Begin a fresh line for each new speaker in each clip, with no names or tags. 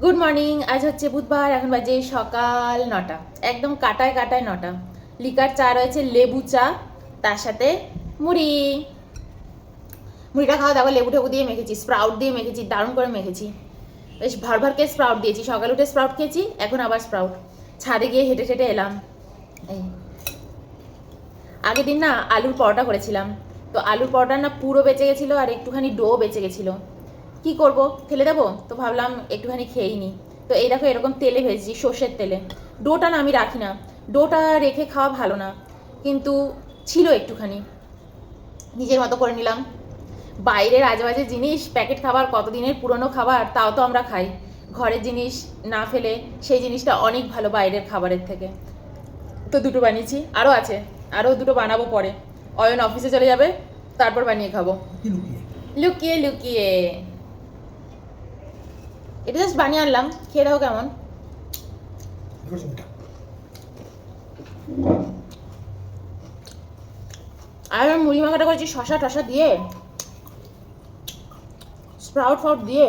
Good morning. আজ হচ্ছে বুধবার, এখন বাজে সকাল 9টা, একদম কাটায় কাটায় 9টা। লিকার চা রয়েছে, লেবু চা, তার সাথে মুড়ি। মুড়িটা খাওয়া দেখো, লেবু টেবু দিয়ে মেখেছি, স্প্রাউট দিয়ে মেখেছি, দারুণ করে মেখেছি। বেশ ভর ভরকে স্প্রাউট দিয়েছি, সকালে উঠে স্প্রাউট খেয়েছি, এখন আবার স্প্রাউট। ছাদে গিয়ে হেঁটে হেঁটে এলাম। এই আগের দিন না আলুর পরোটা করেছিলাম, তো আলুর পরোটা না পুরো বেঁচে গেছিলো আর একটুখানি ডো বেঁচে গেছিলো। কি করব, ফেলে দেবো? তো ভাবলাম একটুখানি খেয়েই নিই। তো এই দেখো, এরকম তেলে ভেজেছি, সর্ষের তেলে। ডোটা না আমি রাখি না, ডোটা রেখে খাওয়া ভালো না, কিন্তু ছিল একটুখানি, নিজের মতো করে নিলাম। বাইরের আজেবাজে জিনিস, প্যাকেট খাবার, কতদিনের পুরনো খাবার, তাও তো আমরা খাই। ঘরের জিনিস না ফেলে সেই জিনিসটা অনেক ভালো বাইরের খাবারের থেকে। তো দুটো বানিয়েছি, আরও আছে, আরও দুটো বানাবো পরে। অয়ন অফিসে চলে যাবে, তারপর বানিয়ে খাবো লুকিয়ে লুকিয়ে। এটা জাস্ট বানিয়ে আনলাম, খেয়ে দাও কেমন। আর আমি মুড়ি মাখাটা করেছি শশা টশা দিয়ে, স্প্রাউট ফাউট দিয়ে।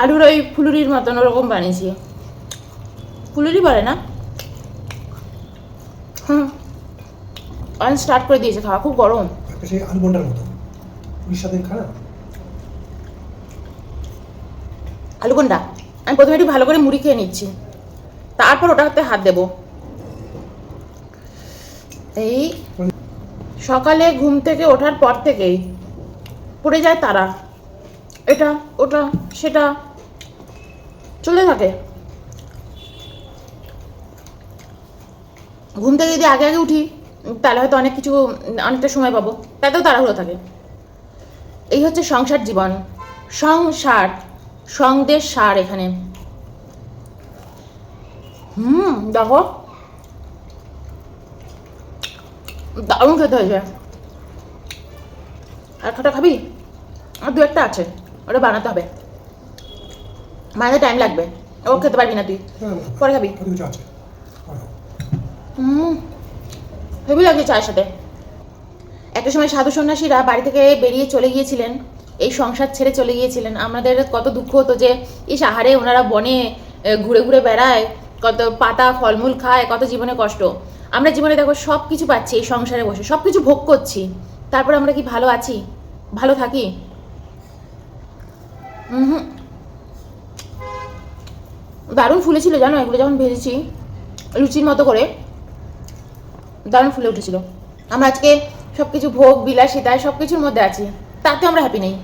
আলুর ওই ফুলুরির মতন ওরকম বানিয়েছি, ফুলুরি বলে না। হুম, স্টার্ট করে দিয়েছে খাওয়া, খুব গরম।
সেই আলু বন্ডার মতো পুলিশ সাথে খানা।
আলু কোনটা? আমি প্রথমে একটু ভালো করে মুড়ি খেয়ে নিচ্ছি, তারপর ওটাতে হাত দেবো। এই সকালে ঘুম থেকে ওঠার পর থেকেই পড়ে যায় তারা, এটা ওটা সেটা চলে থাকে। ঘুম থেকে যদি আগে আগে উঠি, তাহলে হয়তো অনেক কিছু, অনেকটা সময় পাবো, তাতেও তাড়াহুড়ো থাকে। এই হচ্ছে সংসার জীবন, সংসার, সন্দেশ সার এখানে। দেখো, দারুণ খেতে হয়েছে। আর খাটা খাবি? আর দু একটা আছে, ওটা বানাতে হবে, বানাতে টাইম লাগবে। ও খেতে পারবি না তুই, পরে খাবি। হেবি লাগে চায়ের সাথে। একটা সময় সাধু সন্ন্যাসীরা বাড়ি থেকে বেরিয়ে চলে গিয়েছিলেন, এই সংসার ছেড়ে চলে গিয়েছিলেন। আমাদের কত দুঃখ হতো যে এই সাহারে ওনারা বনে ঘুরে ঘুরে বেড়ায়, কত পাতা ফলমূল খায়, কত জীবনে কষ্ট। আমরা জীবনে দেখো সব কিছু পাচ্ছি, এই সংসারে বসে সব কিছু ভোগ করছি, তারপর আমরা কি ভালো আছি, ভালো থাকি? হুম। দারুণ ফুলেছিল জানো, এগুলো যখন ভেজেছি লুচির মতো করে, দারুণ ফুলে উঠেছিল। আমরা আজকে সব কিছু ভোগ বিলাসিতায় সব কিছুর মধ্যে আছি, তাতে আমরা হ্যাপি নেই।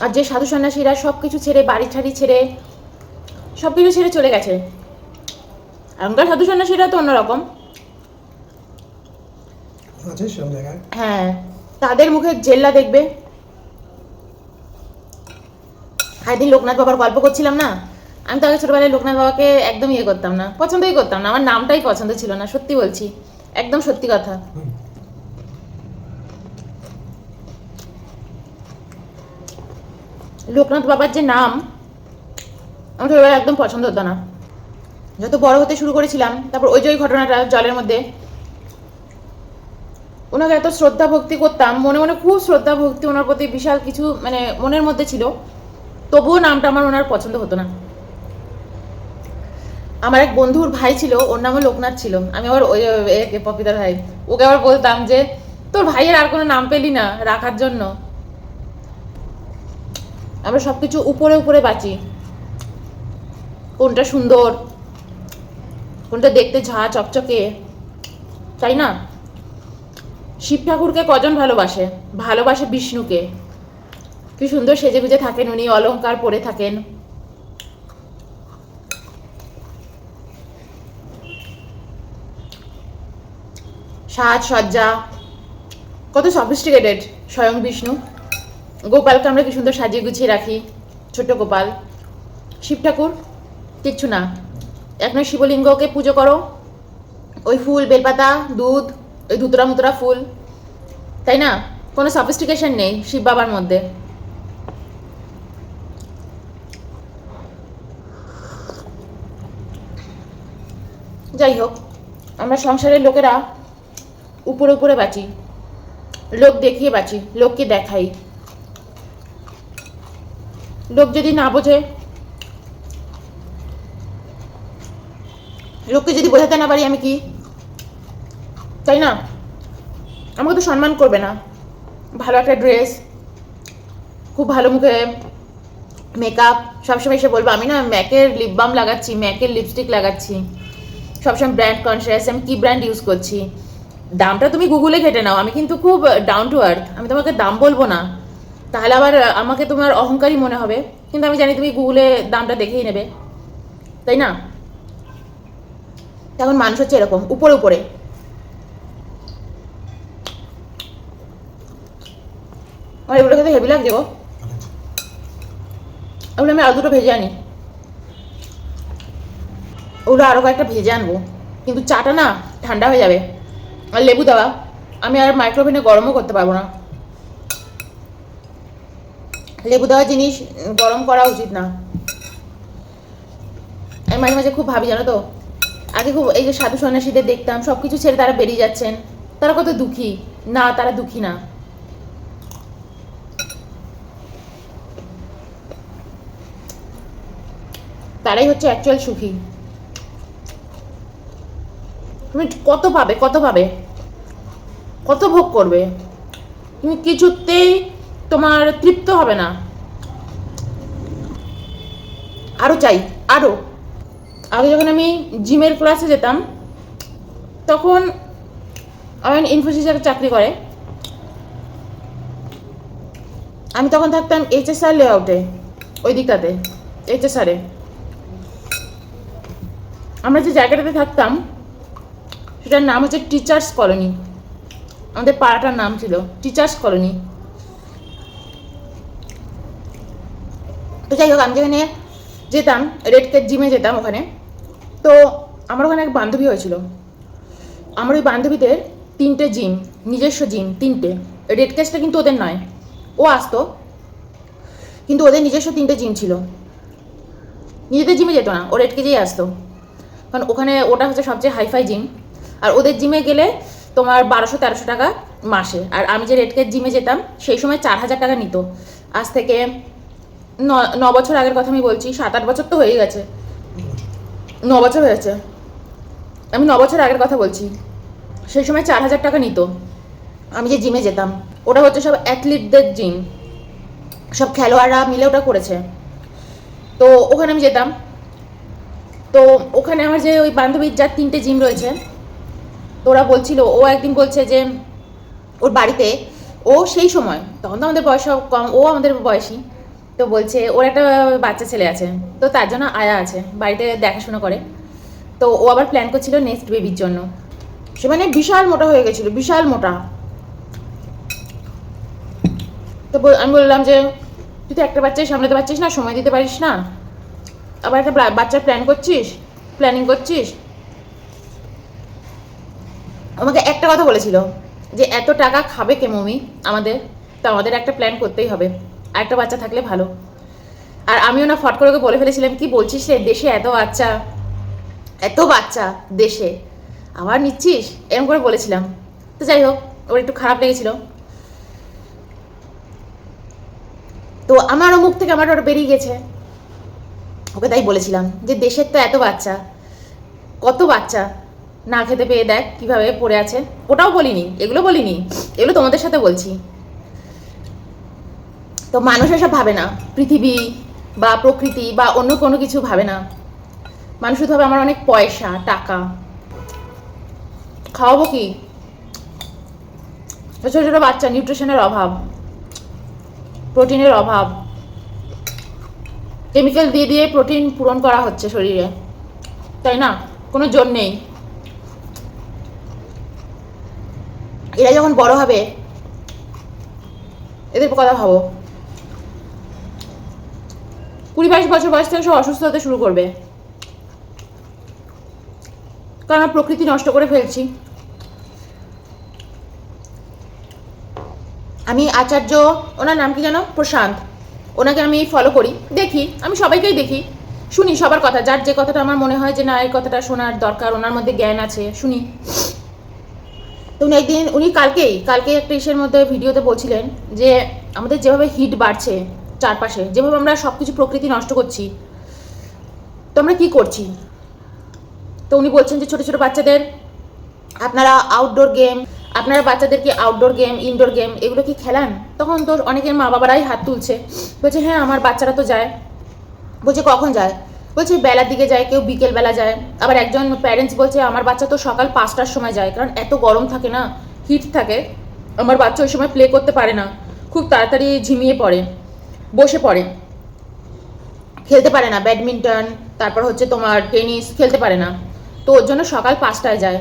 আর যে সাধু সন্ন্যাসীরা সব কিছু ছেড়ে, বাড়ি ছাড়ি ছেড়ে, সব কিছু ছেড়ে চলে গেছে, এখনকার সাধু সন্ন্যাসীরা তো অন্যরকম। হ্যাঁ, তাদের মুখে জেল্লা দেখবে। একদিন লোকনাথ বাবার গল্প করছিলাম না, আমি তো আগে ছোটবেলায় লোকনাথ বাবাকে একদম ইয়ে করতাম না, পছন্দই করতাম না, আমার নামটাই পছন্দ ছিল না, সত্যি বলছি, একদম সত্যি কথা। লোকনাথ বাবার যে নাম, আমার ছোটবেলায় একদম পছন্দ হতো না। যত বড় হতে শুরু করেছিলাম, তারপর ওই যে ওই ঘটনাটা জলের মধ্যে, ওনাকে এত শ্রদ্ধা ভক্তি করতাম, মনে মনে খুব শ্রদ্ধা ভক্তি ওনার প্রতি, বিশাল কিছু মানে মনের মধ্যে ছিল, তবুও নামটা আমার ওনার পছন্দ হতো না। আমার এক বন্ধুর ভাই ছিল, ওর নামও লোকনাথ ছিল। আমি আবার ওই পপিতার ভাই, ওকে আবার বলতাম যে তোর ভাইয়ের আর কোনো নাম পেলি না রাখার জন্য। আমরা সবকিছু উপরে উপরে বাঁচি, কোনটা সুন্দর, কোনটা দেখতে ঝা চকচকে, তাই না? শিব ঠাকুরকে কজন ভালোবাসে? ভালোবাসে বিষ্ণুকে। কি সুন্দর সেজে গুজে থাকেন উনি, অলংকার পরে থাকেন। সাজসজ্জা কত সফিস্টিকেটেড, স্বয়ং বিষ্ণু। গোপালকে আমরা কি সুন্দর সাজিয়ে গুছিয়ে রাখি, ছোট গোপাল। শিব ঠাকুর কিচ্ছু না, এখন শিবলিঙ্গকে পুজো করো, ওই ফুল বেলপাতা দুধ, ওই ধুতরা মুতরা ফুল, তাই না? কোনো সফিস্টিকেশন নেই শিব বাবার মধ্যে। যাই হোক, আমরা সংসারের লোকেরা উপরে উপরে বাঁচি, লোক দেখিয়ে বাঁচি, লোককে দেখাই। লোক যদি না বোঝে, লোককে যদি বোঝাতে না পারি আমি কি, তাই না? আমাকে তো সম্মান করবে না। ভালো একটা ড্রেস, খুব ভালো মুখে মেকআপ, সবসময় এসে বলবো আমি না ম্যাকের লিপ বাম লাগাচ্ছি, ম্যাকের লিপস্টিক লাগাচ্ছি, সবসময় ব্র্যান্ড কনসিয়াস, আমি কি ব্র্যান্ড ইউজ করছি। দামটা তুমি গুগলে ঘেটে নাও, আমি কিন্তু খুব ডাউন টু আর্থ, আমি তোমাকে দাম বলবো না, তাহলে আবার আমাকে তোমার অহংকারী মনে হবে। কিন্তু আমি জানি তুমি গুগলে দামটা দেখেই নেবে, তাই না? এখন মানুষ হচ্ছে এরকম উপরে উপরে। আমার এগুলো খেতে হেভি লাগছে গো। ওগুলো আমি আরো দুটো ভেজে আনি, ওগুলো আরো কয়েকটা ভেজে আনবো, কিন্তু চাটা না ঠান্ডা হয়ে যাবে। আর লেবু দেওয়া, আমি আর মাইক্রোওভেনে গরমও করতে পারবো না। লেবু দেওয়া জিনিস গরম করা উচিত না। আমি মাঝে মাঝে খুব ভাবি, জানো তো, আগে খুব এই যে সাধু সন্ন্যাসীদের দেখতাম সব কিছু ছেড়ে তারা বেরিয়ে যাচ্ছেন, তারা কত দুঃখী। না, তারা দুঃখী না, তারাই হচ্ছে অ্যাকচুয়াল সুখী। তুমি কত পাবে, কত পাবে, কত ভোগ করবে, তুমি কিছুতেই তোমার তৃপ্ত হবে না, আরো চাই আরো। আগে যখন আমি জিমের ক্লাসে যেতাম, তখন আমার ইনফোসিসে একটা চাকরি করে, আমি তখন থাকতাম এইচএসআর লেআউটে, ওই দিকটাতে এইচএসআরে। আমরা যে জায়গাটাতে থাকতাম সেটার নাম হচ্ছে টিচার্স কলোনি, আমাদের পাড়াটার নাম ছিল টিচার্স কলোনি। তো যাই হোক, আমি যেখানে যেতাম রেড কেট জিমে যেতাম ওখানে, তো আমার ওখানে এক বান্ধবী হয়েছিল। আমার ওই বান্ধবীদের 3টে জিম, নিজস্ব জিম 3টে। রেড কেসটা কিন্তু ওদের নয়, ও আসতো, কিন্তু ওদের নিজস্ব 3টে জিম ছিল। নিজেদের জিমে যেত না, ও রেড কেজেই আসতো, কারণ ওখানে ওটা হচ্ছে সবচেয়ে হাইফাই জিম। আর ওদের জিমে গেলে তোমার 1200-1300 টাকা মাসে। আর আমি যে রেড কেজ জিমে যেতাম সেই সময় 4000 টাকা নিত। আজ থেকে 9 বছর আগের কথা আমি বলছি, 7-8 বছর তো হয়ে গেছে, 9 বছর হয়েছে, আমি 9 বছর আগের কথা বলছি। সেই সময় 4000 টাকা নিত আমি যে জিমে যেতাম। ওটা হচ্ছে সব অ্যাথলিটদের জিম, সব খেলোয়াড়রা মিলে ওটা করেছে। তো ওখানে আমি যেতাম। তো ওখানে আমার যে ওই বান্ধবীর যার 3টে জিম রয়েছে, তো ওরা বলছিল, ও একদিন বলছে যে ওর বাড়িতে, ও সেই সময় তখন তো আমাদের বয়স কম, ও আমাদের বয়সী, তো বলছে ওর একটা বাচ্চা ছেলে আছে, তো তার জন্য আয়া আছে বাড়িতে দেখাশোনা করে। তো ও আবার প্ল্যান করছিল নেক্সট বেবির জন্য। সে মানে বিশাল মোটা হয়ে গেছিল, বিশাল মোটা। তো আমি বললাম যে তুই তো একটা বাচ্চাই সামলাতে পারছিস না, সময় দিতে পারিস না, আবার একটা বাচ্চার প্ল্যানিং করছিস। আমাকে একটা কথা বলেছিল যে এত টাকা খাবে কে মমি আমাদের, তো আমাদের একটা প্ল্যান করতেই হবে, আর একটা বাচ্চা থাকলে ভালো। আর আমিও না ফট করে ওকে বলে ফেলেছিলাম, কি বলছিস রে, দেশে এত বাচ্চা দেশে আবার নিচ্ছিস, এরকম করে বলেছিলাম। তো যাই হোক, ওর একটু খারাপ লেগেছিল। তো আমারও মুখ থেকে আমার ওটা বেরিয়ে গেছে, ওকে তাই বলেছিলাম যে দেশের তো এত বাচ্চা, কত বাচ্চা না খেতে পেয়ে দেখ কিভাবে পড়ে আছে। ওটাও বলিনি, এগুলো তোমাদের সাথে বলছি। তো মানুষ এসব ভাবে না, পৃথিবী বা প্রকৃতি বা অন্য কোনো কিছু ভাবে না। মানুষ শুধু ভাবে আমার অনেক পয়সা টাকা, খাওয়াবো কি, ছোট ছোট বাচ্চা, নিউট্রিশনের অভাব, প্রোটিনের অভাব, কেমিক্যাল দিয়ে দিয়ে প্রোটিন পূরণ করা হচ্ছে শরীরে, তাই না? কোনো জোর নেই। এরা যখন বড় হবে, এদের কথা ভাবো, 20-22 বছর বয়স থেকে সব অসুস্থ হতে শুরু করবে, কারণ আমরা প্রকৃতি নষ্ট করে ফেলছি। আমি আচার্য, ওনার নাম কি জানো, প্রশান্ত, ওনাকে আমি ফলো করি, দেখি, আমি সবাইকেই দেখি, শুনি সবার কথা, যার যে কথাটা আমার মনে হয় যে না এই কথাটা শোনার দরকার, ওনার মধ্যে জ্ঞান আছে, শুনি। তো উনি একদিন, উনি কালকে একটা ইসের মধ্যে ভিডিওতে বলছিলেন যে আমাদের যেভাবে হিট বাড়ছে চারপাশে, যেভাবে আমরা সব কিছু প্রকৃতি নষ্ট করছি, তো আমরা কী করছি। তো উনি বলছেন যে ছোটো ছোটো বাচ্চাদের আপনারা বাচ্চাদেরকে আউটডোর গেম, ইনডোর গেম এগুলো কি খেলান? তখন তো অনেকের মা বাবারাই হাত তুলছে, বলছে হ্যাঁ আমার বাচ্চারা তো যায়। বলছে কখন যায়? বলছে বেলার দিকে যায়, কেউ বিকেল বেলা যায়। আবার একজন প্যারেন্টস বলছে আমার বাচ্চা তো সকাল 5টার সময় যায়, কারণ এত গরম থাকে না, হিট থাকে, আমার বাচ্চা ওই সময় প্লে করতে পারে না, খুব তাড়াতাড়ি ঝিমিয়ে পড়ে, বসে পড়ে, খেলতে পারে না, ব্যাডমিন্টন তারপর হচ্ছে তোমার টেনিস খেলতে পারে না, তো ওর জন্য সকাল 5টায় যায়।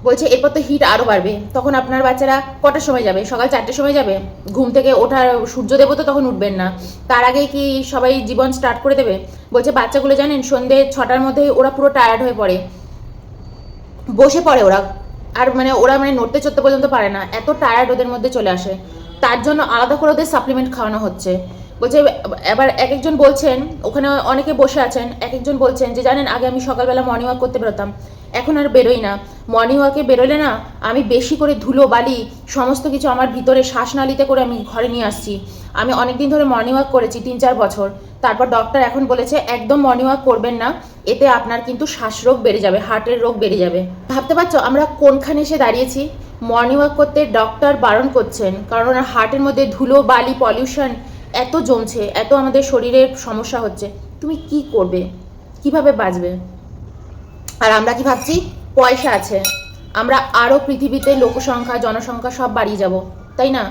বলছে এরপর তো হিট আরও বাড়বে, তখন আপনার বাচ্চারা কটার সময় যাবে? সকাল 4টের সময় যাবে? ঘুম থেকে ওঠার সূর্যদেবও তো তখন উঠবেন না, তার আগেই কি সবাই জীবন স্টার্ট করে দেবে? বলছে বাচ্চাগুলো জানেন সন্ধ্যে 6টার মধ্যে ওরা পুরো টায়ার্ড হয়ে পড়ে, বসে পড়ে ওরা, আর ওরা নড়তে চড়তে পর্যন্ত পারে না, এত টায়ার্ড ওদের মধ্যে চলে আসে। তার জন্য আলাদা করে ওদের সাপ্লিমেন্ট খাওয়ানো হচ্ছে। বলছে এবার এক একজন বলছেন, ওখানে অনেকে বসে আছেন, এক একজন বলছেন যে জানেন আগে আমি সকালবেলা মর্নিং ওয়াক করতে বেরোতাম, এখন আর বেরোই না। মর্নিং ওয়াকে বেরোলে না আমি বেশি করে ধুলো বালি সমস্ত কিছু আমার ভিতরে শ্বাসনালীতে করে আমি ঘরে নিয়ে আসছি। আমি অনেক দিন ধরে মর্নিং ওয়াক করেছি, 3-4 বছর, তারপর ডক্টর এখন বলেছে একদম মর্নিং ওয়াক করবেন না, এতে আপনার কিন্তু শ্বাসরোগ বেড়ে যাবে, হার্টের রোগ বেড়ে যাবে। ভাবতে পারছো আমরা কোনখানে এসে দাঁড়িয়েছি? মর্নিং ওয়াক করতে ডক্টর বারণ করছেন, কারণ হার্টের মধ্যে ধুলো বালি পলিউশন এত জমছে, এত আমাদের শরীরের সমস্যা হচ্ছে। তুমি কি করবে, কিভাবে বাঁচবে? আর আমরা কি ভাবছি পয়সা আছে, আমরা আরও পৃথিবীতে লোকসংখ্যা জনসংখ্যা সব বাড়িয়ে যাব, তাই না?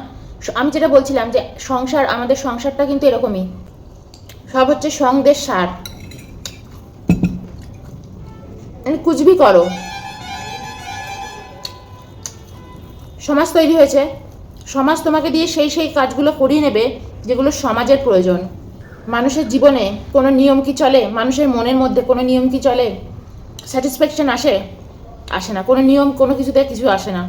আমি যেটা বলছিলাম যে সংসার, আমাদের সংসারটা কিন্তু এরকমই, সব হচ্ছে সঙ্গের সার, কুচবি করো। সমাজ তৈরি হয়েছে, সমাজ তোমাকে দিয়ে সেই কাজগুলো করিয়ে নেবে যেগুলো সমাজের প্রয়োজন। মানুষের জীবনে কোনো নিয়ম কি চলে? মানুষের মনের মধ্যে কোনো নিয়ম কি চলে? স্যাটিসফ্যাকশন আসে না, কোনো নিয়ম কোনো কিছুতে কিছু আসে না।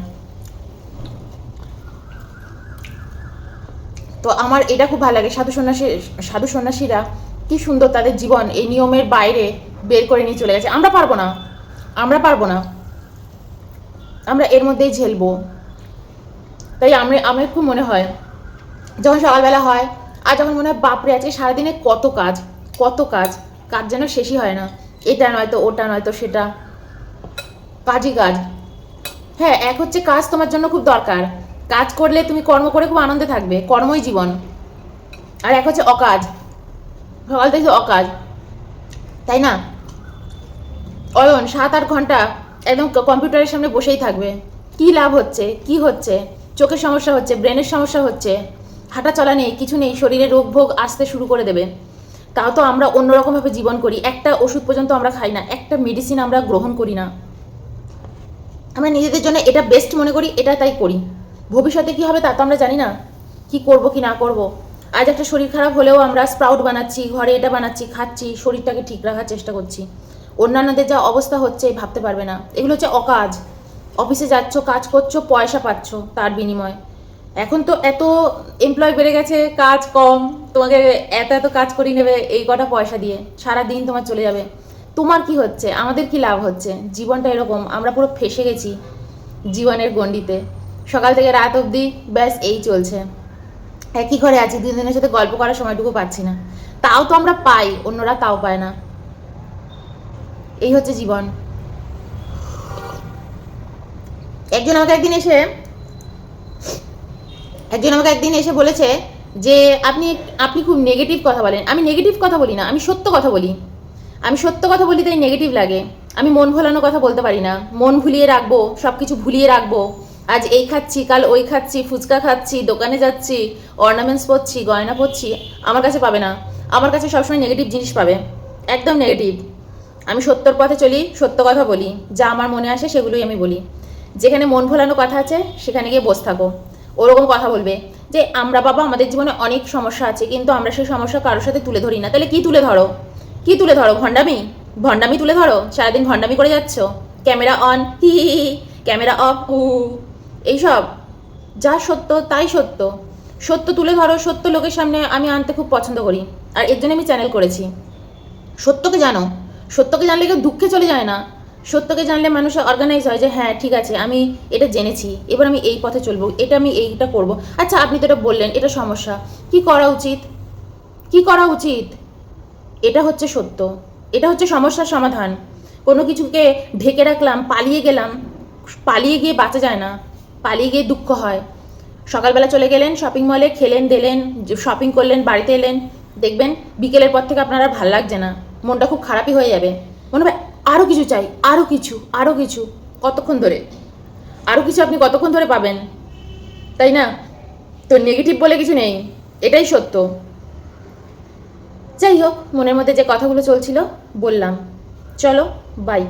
তো আমার এটা খুব ভালো লাগে, সাধু সন্ন্যাসীরা কি সুন্দর তাদের জীবন এই নিয়মের বাইরে বের করে নিয়ে চলে গেছে। আমরা পারবো না, আমরা এর মধ্যেই ঝেলবো। তাই আমার খুব মনে হয় যখন সকালবেলা হয়, আর যখন মনে হয় বাপরে আজকে সারাদিনে কত কাজ যেন শেষই হয় না, এটা নয়তো ওটা নয়তো সেটা, কাজই কাজ। হ্যাঁ, এক হচ্ছে কাজ তোমার জন্য খুব দরকার, কাজ করলে তুমি কর্ম করে খুব আনন্দে থাকবে, কর্মই জীবন। আর এক হচ্ছে অকাজ, সকাল থেকে অকাজ, তাই না? অয়ন 7-8 ঘন্টা একদম কম্পিউটারের সামনে বসেই থাকবে, কি লাভ হচ্ছে? কি হচ্ছে? চোখের সমস্যা হচ্ছে, ব্রেনের সমস্যা হচ্ছে, হাঁটা চলা নেই, কিছু নেই, শরীরে রোগ ভোগ আসতে শুরু করে দেবে। তাও তো আমরা অন্যরকমভাবে জীবন করি, একটা ওষুধ পর্যন্ত আমরা খাই না, একটা মেডিসিন আমরা গ্রহণ করি না। আমরা নিজেদের জন্য এটা বেস্ট মনে করি, এটা তাই করি। ভবিষ্যতে কি হবে তা তো আমরা জানি না, কি করব কি না করব। আজ একটা শরীর খারাপ হলেও আমরা স্প্রাউট বানাচ্ছি, ঘরে এটা বানাচ্ছি, খাচ্ছি, শরীরটাকে ঠিক রাখার চেষ্টা করছি। অন্যান্যদের যা অবস্থা হচ্ছে ভাবতে পারবে না। এগুলো হচ্ছে অকাজ। অফিসে যাচ্ছ, কাজ করছো, পয়সা পাচ্ছ তার বিনিময়ে। এখন তো এত এমপ্লয় বেড়ে গেছে, কাজ কম, তোমাকে এত কাজ করিয়ে নেবে এই কটা পয়সা দিয়ে, সারা দিন তোমার চলে যাবে। তোমার কি হচ্ছে? আমাদের কি লাভ হচ্ছে? জীবনটা এরকম, আমরা পুরো ফেসে গেছি জীবনের গণ্ডিতে। সকাল থেকে রাত অবধি ব্যাস এই চলছে, একই ঘরে আছি, দুজনের সাথে গল্প করার সময়টুকু পাচ্ছি না। তাও তো আমরা পাই, অন্যরা তাও পায় না। এই হচ্ছে জীবন। একজন আমাকে একদিন এসে বলেছে যে আপনি খুব নেগেটিভ কথা বলেন। আমি নেগেটিভ কথা বলি না, আমি সত্য কথা বলি, তাই নেগেটিভ লাগে। আমি মন ভোলানো কথা বলতে পারি না, মন ভুলিয়ে রাখবো, সব কিছু ভুলিয়ে রাখবো, আজ এই খাচ্ছি, কাল ওই খাচ্ছি, ফুচকা খাচ্ছি, দোকানে যাচ্ছি, অর্নামেন্টস পরছি, গয়না পরছি, আমার কাছে পাবে না। আমার কাছে সবসময় নেগেটিভ জিনিস পাবে, একদম নেগেটিভ। আমি সত্যর পথে চলি, সত্য কথা বলি, যা আমার মনে আসে সেগুলোই আমি বলি। যেখানে মন ভোলানো কথা আছে সেখানে গিয়ে বসে থাকো। ওরকম কথা বলবে যে আমাদের জীবনে অনেক সমস্যা আছে, কিন্তু আমরা সেই সমস্যা কারোর সাথে তুলে ধরি না। তাহলে কি তুলে ধরো? ভণ্ডামি তুলে ধরো, সারাদিন ভণ্ডামি করে যাচ্ছ, camera on, he, camera off, এইসব। যা সত্য তাই সত্য তুলে ধরো। সত্য লোকের সামনে আমি আনতে খুব পছন্দ করি, আর এর জন্য আমি চ্যানেল করেছি। সত্যকে জানো, সত্যকে জানলে কেউ দুঃখে চলে যায় না। সত্যকে জানলে মানুষ অর্গানাইজ হয় যে হ্যাঁ ঠিক আছে আমি এটা জেনেছি, এবার আমি এই পথে চলবো, এটা আমি এইটা করব। আচ্ছা আপনি তো এটা বললেন, এটা সমস্যা, কি করা উচিত, কি করা উচিত? এটা হচ্ছে সত্য, এটা হচ্ছে সমস্যার সমাধান। কোনো কিছুকে ঢেকে রাখলাম, পালিয়ে গেলাম, পালিয়ে গিয়ে বাঁচা যায় না, পালিয়ে গিয়ে দুঃখ হয়। সকালবেলা চলে গেলেন শপিং মলে, খেলেন দিলেন, শপিং করলেন, বাড়িতে এলেন, দেখবেন বিকেলের পর থেকে আপনার আর ভাল লাগছে না, মনটা খুব খারাপই হয়ে যাবে, মনে হবে আরও কিছু চাই, আরও কিছু, আরও কিছু। কতক্ষণ ধরে আরও কিছু আপনি কতক্ষণ ধরে পাবেন, তাই না? তো নেগেটিভ বলে কিছু নেই, এটাই সত্য। যাই হোক, মনের মধ্যে যে কথাগুলো চলছিল বললাম। চলো, বাই।